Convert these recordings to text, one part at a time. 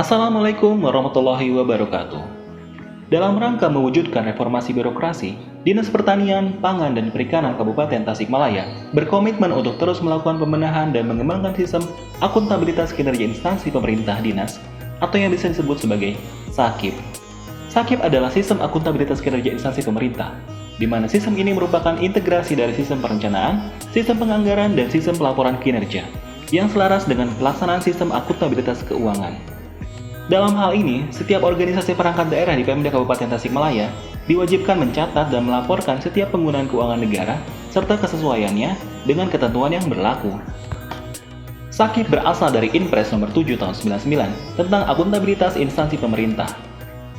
Assalamualaikum warahmatullahi wabarakatuh. Dalam rangka mewujudkan reformasi birokrasi, Dinas Pertanian, Pangan, dan Perikanan Kabupaten Tasikmalaya berkomitmen untuk terus melakukan pembenahan dan mengembangkan sistem akuntabilitas kinerja instansi pemerintah dinas atau yang bisa disebut sebagai SAKIP. SAKIP adalah sistem akuntabilitas kinerja instansi pemerintah, di mana sistem ini merupakan integrasi dari sistem perencanaan, sistem penganggaran, dan sistem pelaporan kinerja, yang selaras dengan pelaksanaan sistem akuntabilitas keuangan. Dalam hal ini, setiap organisasi perangkat daerah di Pemda Kabupaten Tasikmalaya diwajibkan mencatat dan melaporkan setiap penggunaan keuangan negara serta kesesuaiannya dengan ketentuan yang berlaku. SAKIP berasal dari Inpres nomor 7 tahun 99 tentang akuntabilitas instansi pemerintah,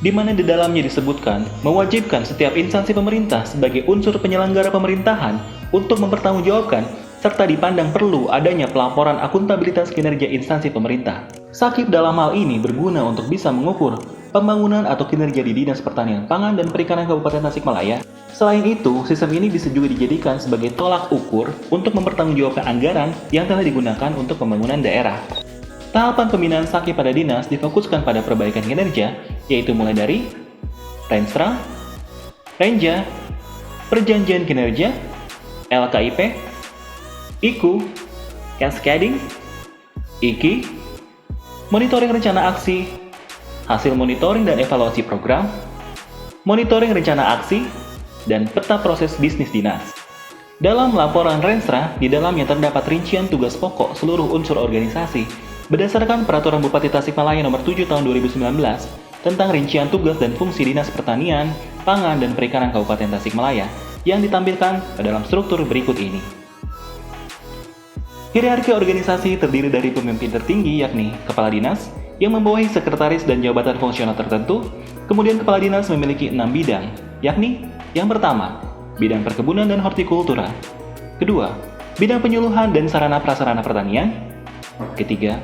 di mana di dalamnya disebutkan mewajibkan setiap instansi pemerintah sebagai unsur penyelenggara pemerintahan untuk mempertanggungjawabkan serta dipandang perlu adanya pelaporan akuntabilitas kinerja instansi pemerintah. SAKIP dalam hal ini berguna untuk bisa mengukur pembangunan atau kinerja di Dinas Pertanian, Pangan, dan Perikanan Kabupaten Tasikmalaya. Selain itu, sistem ini bisa juga dijadikan sebagai tolak ukur untuk mempertanggungjawabkan anggaran yang telah digunakan untuk pembangunan daerah. Tahapan pembinaan SAKIP pada dinas difokuskan pada perbaikan kinerja, yaitu mulai dari Renstra, Renja, Perjanjian Kinerja, LKIP, IKU, Cascading, IKI, monitoring rencana aksi, hasil monitoring dan evaluasi program, monitoring rencana aksi, dan peta proses bisnis dinas. Dalam laporan Renstra, di dalamnya terdapat rincian tugas pokok seluruh unsur organisasi berdasarkan Peraturan Bupati Tasikmalaya Nomor 7 Tahun 2019 tentang rincian tugas dan fungsi Dinas Pertanian, Pangan, dan Perikanan Kabupaten Tasikmalaya yang ditampilkan dalam struktur berikut ini. Hierarki organisasi terdiri dari pemimpin tertinggi yakni Kepala Dinas yang membawahi sekretaris dan jabatan fungsional tertentu. Kemudian Kepala Dinas memiliki 6 bidang, yakni yang pertama, bidang perkebunan dan hortikultura. Kedua, bidang penyuluhan dan sarana prasarana pertanian. Ketiga,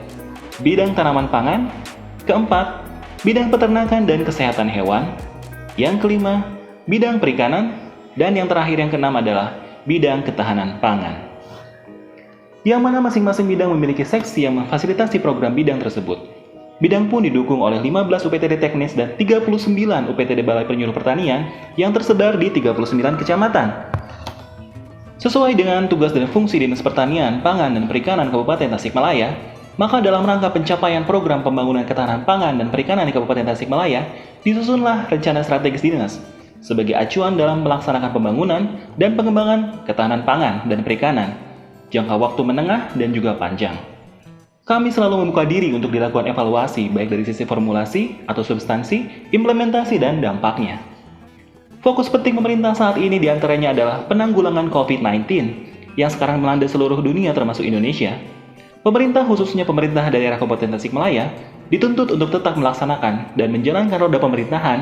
bidang tanaman pangan. Keempat, bidang peternakan dan kesehatan hewan. Yang kelima, bidang perikanan. Dan yang terakhir yang keenam adalah bidang ketahanan pangan, yang mana masing-masing bidang memiliki seksi yang memfasilitasi program bidang tersebut. Bidang pun didukung oleh 15 UPTD teknis dan 39 UPTD Balai Penyuluh Pertanian yang tersebar di 39 kecamatan. Sesuai dengan tugas dan fungsi Dinas Pertanian, Pangan, dan Perikanan Kabupaten Tasikmalaya, maka dalam rangka pencapaian program pembangunan ketahanan pangan dan perikanan di Kabupaten Tasikmalaya, disusunlah rencana strategis dinas sebagai acuan dalam melaksanakan pembangunan dan pengembangan ketahanan pangan dan perikanan jangka waktu menengah dan juga panjang. Kami selalu membuka diri untuk dilakukan evaluasi baik dari sisi formulasi atau substansi, implementasi, dan dampaknya. Fokus penting pemerintah saat ini diantaranya adalah penanggulangan COVID-19 yang sekarang melanda seluruh dunia termasuk Indonesia. Pemerintah, khususnya pemerintah daerah Kabupaten Tasikmalaya, dituntut untuk tetap melaksanakan dan menjalankan roda pemerintahan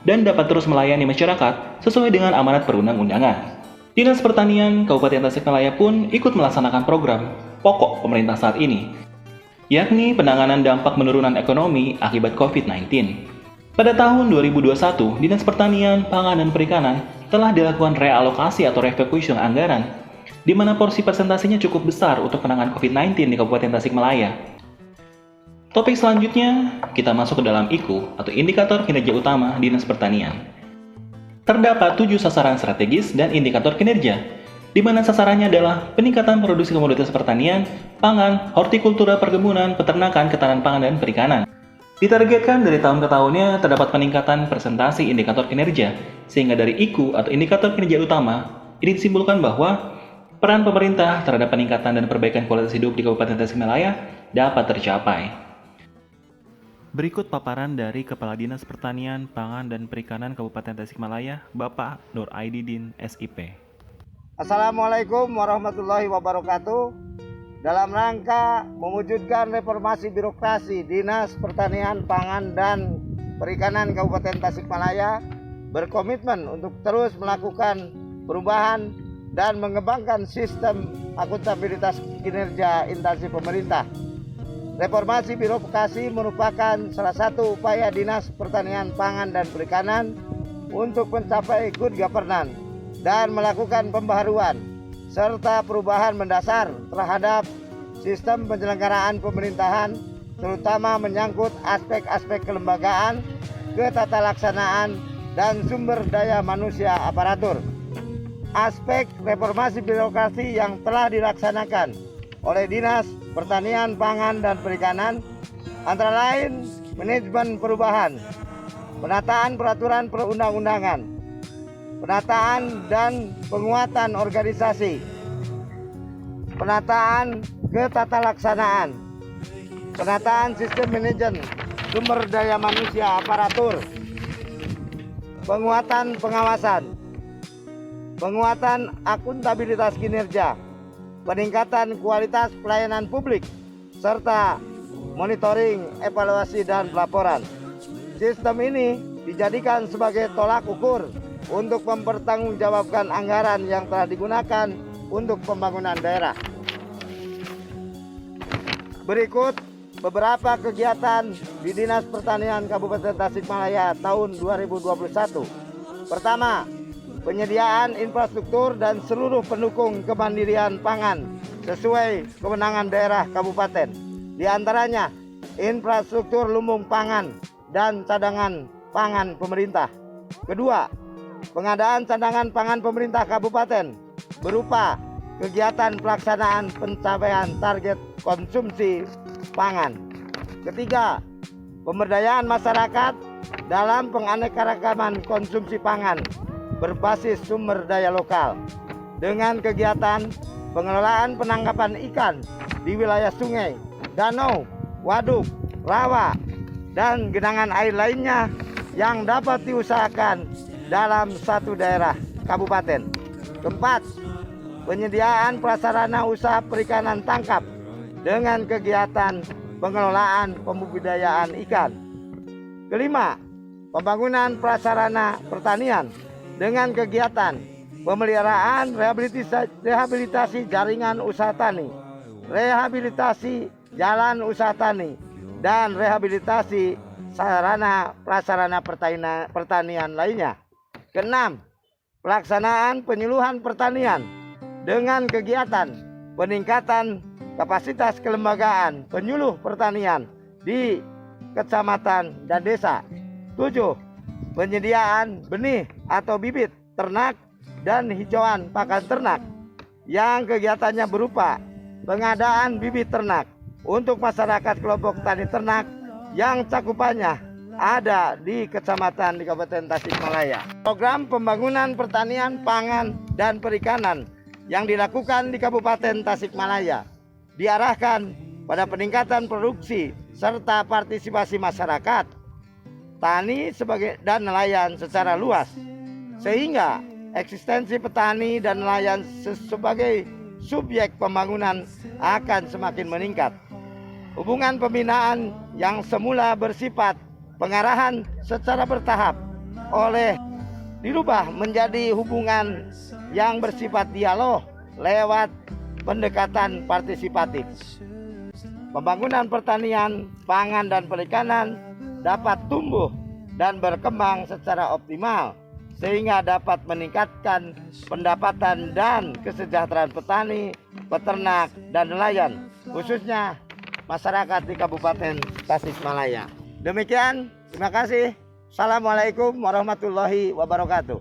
dan dapat terus melayani masyarakat sesuai dengan amanat perundang-undangan. Dinas Pertanian Kabupaten Tasikmalaya pun ikut melaksanakan program pokok pemerintah saat ini, yakni penanganan dampak penurunan ekonomi akibat COVID-19. Pada tahun 2021, Dinas Pertanian, Pangan, dan Perikanan telah dilakukan realokasi atau refokusing anggaran, di mana porsi persentasenya cukup besar untuk penanganan COVID-19 di Kabupaten Tasikmalaya. Topik selanjutnya, kita masuk ke dalam IKU atau Indikator Kinerja Utama Dinas Pertanian. Terdapat 7 sasaran strategis dan indikator kinerja, di mana sasarannya adalah peningkatan produksi komoditas pertanian, pangan, hortikultura, perkebunan, peternakan, ketahanan pangan, dan perikanan. Ditargetkan dari tahun ke tahunnya terdapat peningkatan presentasi indikator kinerja, sehingga dari IKU atau indikator kinerja utama, ini disimpulkan bahwa peran pemerintah terhadap peningkatan dan perbaikan kualitas hidup di Kabupaten Tasikmalaya dapat tercapai. Berikut paparan dari Kepala Dinas Pertanian, Pangan, dan Perikanan Kabupaten Tasikmalaya, Bapak Nur Aididin, SIP. Assalamualaikum warahmatullahi wabarakatuh. Dalam rangka mewujudkan reformasi birokrasi Dinas Pertanian, Pangan, dan Perikanan Kabupaten Tasikmalaya berkomitmen untuk terus melakukan perubahan dan mengembangkan sistem akuntabilitas kinerja instansi pemerintah. Reformasi birokrasi merupakan salah satu upaya Dinas Pertanian, Pangan, dan Perikanan untuk mencapai good governance dan melakukan pembaharuan serta perubahan mendasar terhadap sistem penyelenggaraan pemerintahan terutama menyangkut aspek-aspek kelembagaan, ketatalaksanaan, dan sumber daya manusia aparatur. Aspek reformasi birokrasi yang telah dilaksanakan oleh Dinas Pertanian, Pangan, dan Perikanan antara lain manajemen perubahan, penataan peraturan perundang-undangan, penataan dan penguatan organisasi, penataan ketatalaksanaan, penataan sistem manajemen sumber daya manusia aparatur, penguatan pengawasan, penguatan akuntabilitas kinerja, peningkatan kualitas pelayanan publik, serta monitoring, evaluasi, dan pelaporan. Sistem ini dijadikan sebagai tolak ukur untuk mempertanggungjawabkan anggaran yang telah digunakan untuk pembangunan daerah. Berikut beberapa kegiatan di Dinas Pertanian Kabupaten Tasikmalaya tahun 2021. Pertama, penyediaan infrastruktur dan seluruh pendukung kemandirian pangan sesuai kewenangan daerah kabupaten. Di antaranya infrastruktur lumbung pangan dan cadangan pangan pemerintah. Kedua, pengadaan cadangan pangan pemerintah kabupaten berupa kegiatan pelaksanaan pencapaian target konsumsi pangan. Ketiga, pemberdayaan masyarakat dalam penganekaragaman konsumsi pangan berbasis sumber daya lokal dengan kegiatan pengelolaan penangkapan ikan di wilayah sungai, danau, waduk, rawa, dan genangan air lainnya yang dapat diusahakan dalam satu daerah kabupaten. Keempat, penyediaan prasarana usaha perikanan tangkap dengan kegiatan pengelolaan pembudidayaan ikan. Kelima, pembangunan prasarana pertanian dengan kegiatan pemeliharaan rehabilitasi jaringan usaha tani, rehabilitasi jalan usaha tani, dan rehabilitasi sarana prasarana pertanian lainnya. Keenam, pelaksanaan penyuluhan pertanian dengan kegiatan peningkatan kapasitas kelembagaan penyuluh pertanian di kecamatan dan desa. 7. Penyediaan benih atau bibit ternak dan hijauan pakan ternak yang kegiatannya berupa pengadaan bibit ternak untuk masyarakat kelompok tani ternak yang cakupannya ada di kecamatan di Kabupaten Tasikmalaya. Program pembangunan pertanian, pangan, dan perikanan yang dilakukan di Kabupaten Tasikmalaya diarahkan pada peningkatan produksi serta partisipasi masyarakat, tani dan nelayan secara luas, sehingga eksistensi petani dan nelayan sebagai subjek pembangunan akan semakin meningkat. Hubungan pembinaan yang semula bersifat pengarahan secara bertahap dirubah menjadi hubungan yang bersifat dialog lewat pendekatan partisipatif. Pembangunan pertanian, pangan, dan perikanan dapat tumbuh dan berkembang secara optimal sehingga dapat meningkatkan pendapatan dan kesejahteraan petani, peternak, dan nelayan, khususnya masyarakat di Kabupaten Tasikmalaya. Demikian, terima kasih. Assalamualaikum warahmatullahi wabarakatuh.